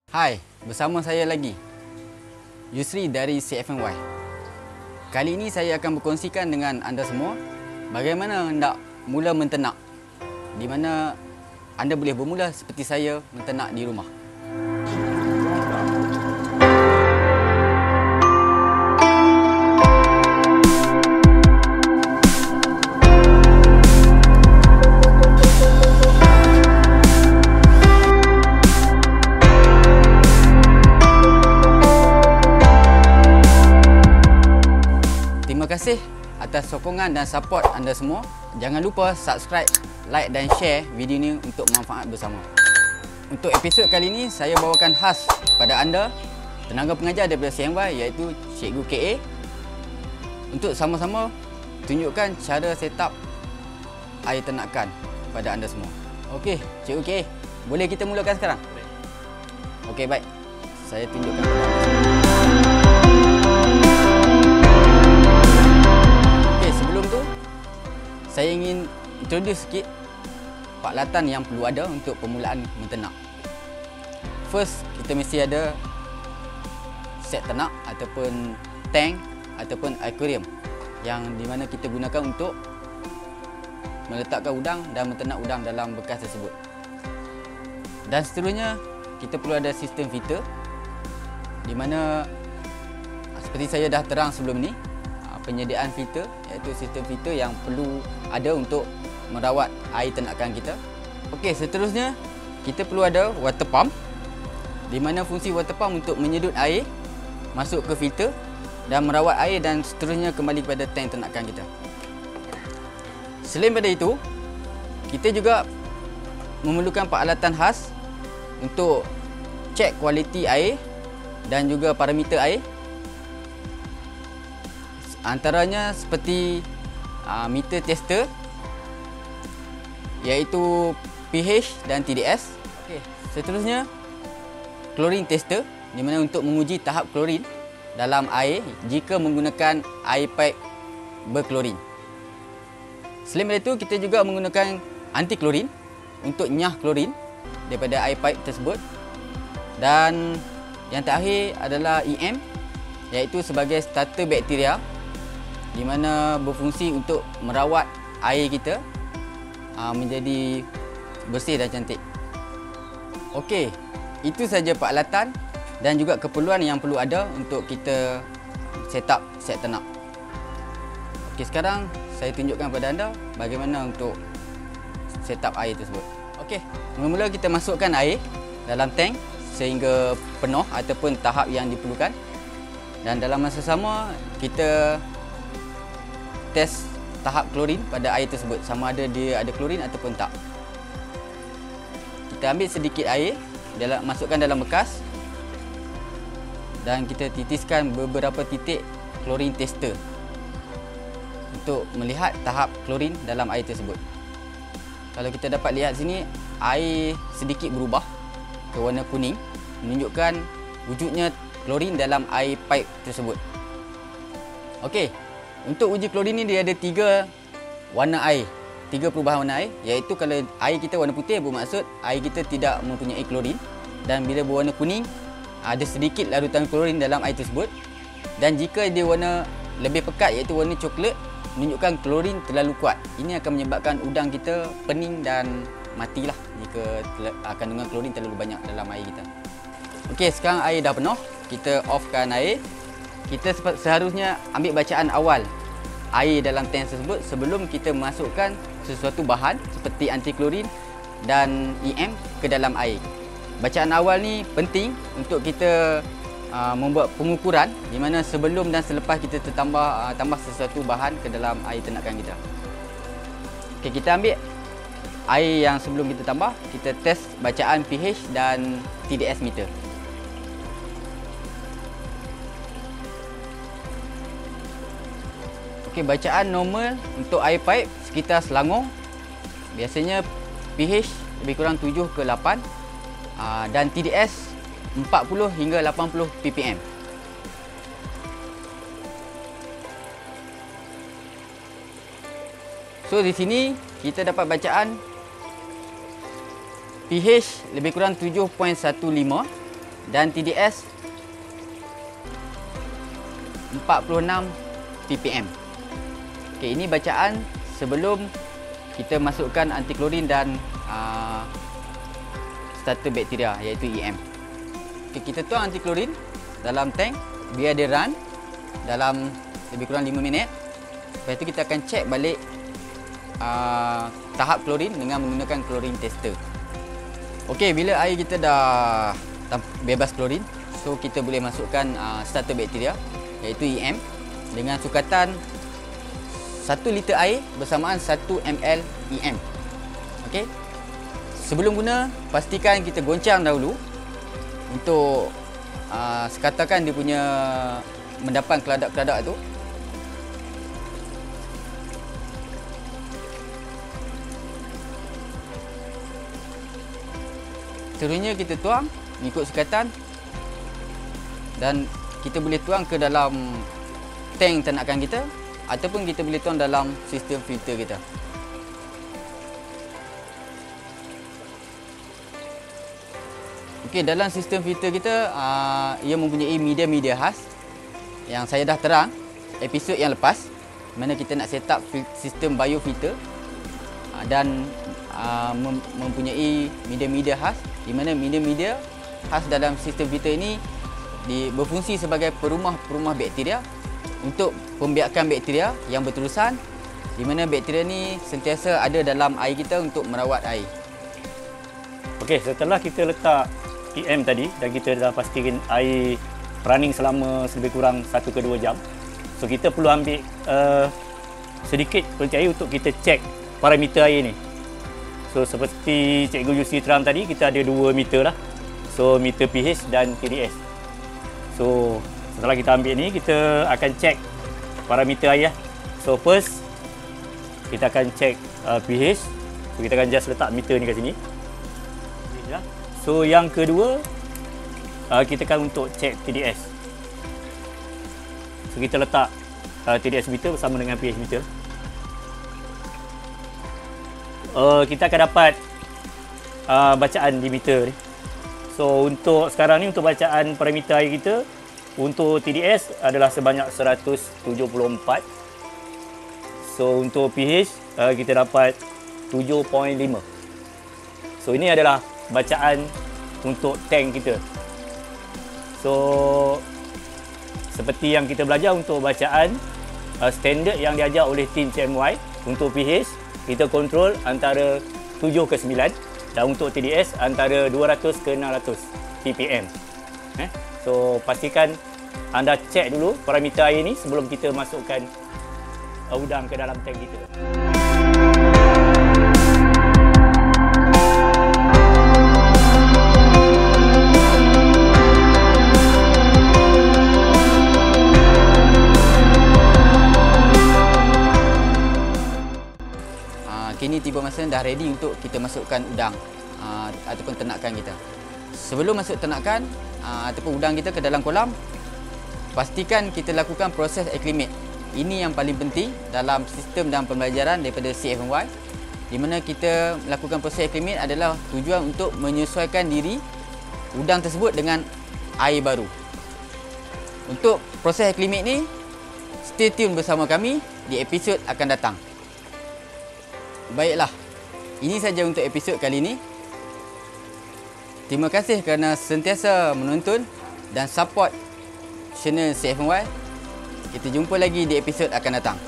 Hai, bersama saya lagi Yusri dari CFNY. Kali ini saya akan berkongsikan dengan anda semua bagaimana hendak mula menternak, di mana anda boleh bermula seperti saya menternak di rumah. Terima kasih atas sokongan dan support anda semua. Jangan lupa subscribe, like dan share video ini untuk manfaat bersama. Untuk episod kali ini, saya bawakan khas pada anda tenaga pengajar daripada CFNY, iaitu Cikgu KA, untuk sama-sama tunjukkan cara setup air ternakan pada anda semua. Okey, Cikgu KA, boleh kita mulakan sekarang? Okey, baik. Saya tunjukkan kepada anda semua. Saya ingin introduce sikit peralatan yang perlu ada untuk permulaan menternak. First, kita mesti ada set ternak ataupun tank ataupun aquarium yang di mana kita gunakan untuk meletakkan udang dan menternak udang dalam bekas tersebut. Dan seterusnya, kita perlu ada sistem filter di mana seperti saya dah terang sebelum ni, penyediaan filter, iaitu sistem filter yang perlu ada untuk merawat air ternakan kita. Okey, seterusnya kita perlu ada water pump, di mana fungsi water pump untuk menyedut air masuk ke filter dan merawat air dan seterusnya kembali kepada tank ternakan kita. Selain daripada itu, kita juga memerlukan peralatan khas untuk cek kualiti air dan juga parameter air. Antaranya seperti meter tester, iaitu pH dan TDS. Okey, seterusnya klorin tester, di mana untuk menguji tahap klorin dalam air jika menggunakan air pipe berklorin. Selain itu, kita juga menggunakan anti klorin untuk nyah klorin daripada air pipe tersebut. Dan yang terakhir adalah EM, iaitu sebagai starter bakteria, di mana berfungsi untuk merawat air kita menjadi bersih dan cantik. Okey, itu saja peralatan dan juga keperluan yang perlu ada untuk kita setup set ternak. Okey, sekarang saya tunjukkan kepada anda bagaimana untuk setup air tersebut. Okey, mula-mula kita masukkan air dalam tank sehingga penuh ataupun tahap yang diperlukan. Dan dalam masa sama, kita test tahap klorin pada air tersebut, sama ada dia ada klorin ataupun tak. Kita ambil sedikit air, masukkan dalam bekas dan kita titiskan beberapa titik klorin tester untuk melihat tahap klorin dalam air tersebut. Kalau kita dapat lihat sini, air sedikit berubah ke warna kuning, menunjukkan wujudnya klorin dalam air pipe tersebut. Okey, untuk uji klorin ni dia ada 3 warna air, 3 perubahan warna air, iaitu kalau air kita warna putih bermaksud air kita tidak mempunyai klorin, dan bila berwarna kuning ada sedikit larutan klorin dalam air tersebut, dan jika dia warna lebih pekat iaitu warna coklat, menunjukkan klorin terlalu kuat. Ini akan menyebabkan udang kita pening dan matilah jika kandungan klorin terlalu banyak dalam air kita. Okey, sekarang air dah penuh, kita offkan air. Kita seharusnya ambil bacaan awal air dalam tank tersebut sebelum kita masukkan sesuatu bahan seperti anti klorin dan EM ke dalam air. Bacaan awal ni penting untuk kita membuat pengukuran di mana sebelum dan selepas kita tambah sesuatu bahan ke dalam air ternakan kita. Okey, kita ambil air yang sebelum kita tambah, kita test bacaan pH dan TDS meter. Okey, bacaan normal untuk air pipe sekitar Selangor. Biasanya pH lebih kurang 7 ke 8 dan TDS 40 hingga 80 ppm. So di sini kita dapat bacaan pH lebih kurang 7.15 dan TDS 46 ppm. Okey, ini bacaan sebelum kita masukkan anti klorin dan starter bakteria iaitu EM. Okey, kita tuang anti klorin dalam tank, biar dia run dalam lebih kurang 5 minit. Lepas tu kita akan cek balik tahap klorin dengan menggunakan klorin tester. Okey, bila air kita dah bebas klorin, so kita boleh masukkan starter bakteria iaitu EM dengan sukatan 1 liter air bersamaan 1 ml EM. Okey. Sebelum guna, pastikan kita goncang dahulu untuk sekatakan dia punya mendapan keladak-keladak tu. Seterusnya kita tuang mengikut sukatan dan kita boleh tuang ke dalam tank ternakan kita ataupun kita boleh tuang dalam sistem filter kita. Okey, dalam sistem filter kita ia mempunyai media-media khas yang saya dah terang episod yang lepas, mana kita nak set up sistem biofilter dan mempunyai media-media khas, di mana media-media khas dalam sistem filter ini berfungsi sebagai perumah bakteria untuk pembiakan bakteria yang berterusan, di mana bakteria ni sentiasa ada dalam air kita untuk merawat air. Okey, setelah kita letak EM tadi dan kita dah pastikan air running selama lebih kurang 1 ke 2 jam. So kita perlu ambil sedikit peliti air untuk kita cek parameter air ni. So seperti Cikgu Yusri terang tadi, kita ada 2 meter lah. So meter pH dan TDS. So setelah kita ambil ni, kita akan cek parameter air. So first kita akan cek pH. So kita akan just letak meter ni kat sini. So yang kedua, kita akan untuk cek TDS. So kita letak TDS meter bersama dengan pH meter. Kita akan dapat bacaan di meter ni. So untuk sekarang ni, untuk bacaan parameter air kita untuk TDS adalah sebanyak 174. So untuk pH kita dapat 7.5. So ini adalah bacaan untuk tank kita. So seperti yang kita belajar untuk bacaan standard yang diajar oleh tim CMY, untuk pH kita kontrol antara 7 ke 9 dan untuk TDS antara 200 ke 600 ppm. So pastikan anda cek dulu parameter air ni sebelum kita masukkan udang ke dalam tank kita. Kini tiba masa dah ready untuk kita masukkan udang ataupun ternakan kita. Sebelum masuk ternakan ataupun udang kita ke dalam kolam, pastikan kita lakukan proses acclimate. Ini yang paling penting dalam sistem dan pembelajaran daripada CFMY, di mana kita melakukan proses acclimate adalah tujuan untuk menyesuaikan diri udang tersebut dengan air baru. Untuk proses acclimate ni, stay tune bersama kami di episod akan datang. Baiklah, ini saja untuk episod kali ini. Terima kasih kerana sentiasa menonton dan support channel CFMY. Kita jumpa lagi di episod akan datang.